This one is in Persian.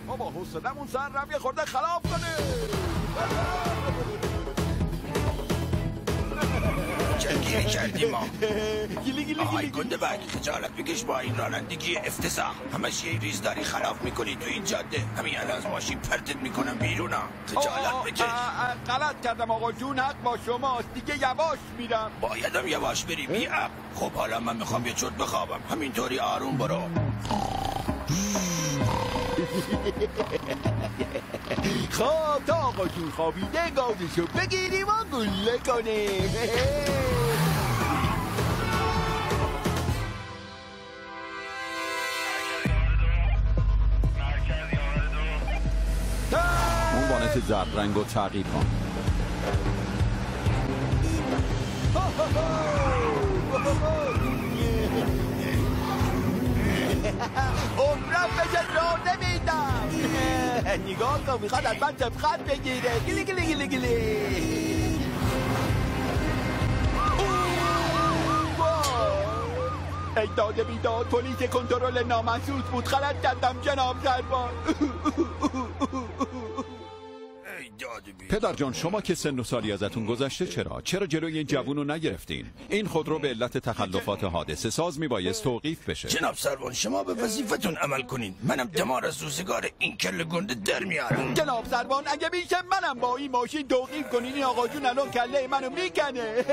ما با حسنمون سر رم یه خورده خلاف کنه. چنگیری کردیم ما. گیلی آهای گنده بگ، خجالت بکش با این رانندگی افتضاح. همش یه ریز داری خلاف میکنی تو این جاده. همین الان از ماشین پرتت میکنم بیرون. خجالت بکش. غلط کردم آقا جون، حق با شماست. دیگه یواش میرم. بایدم یواش بری بی عقل. خب حالا من میخوام یه چرت بخوابم. همینطوری آروم برو. خب تا آقا جون خوابیده گازشو بگیریم و گله کنیم. اون وانت زرد رنگ رو تغییر کن. عمرم بشه را نمیدم. نگاه کن میخواد از من سبخت بگیره. گلی گلی گلی گلی. ای داده بیداد، پلیس کنترل نامحسوس بود. غلط کردم جناب سربان. پدر جان، شما که سن و سالی ازتون گذشته چرا جلوی این جوون رو نگرفتین؟ این خودرو به علت تخلفات حادثه ساز میبایست توقیف بشه. جناب سروان، شما به وظیفتون عمل کنین. منم دمار از روزگار این کله گنده در میارم. جناب سروان، اگه میشه منم با این ماشین توقیف کنین. این آقا جون الان کله منو میکنه.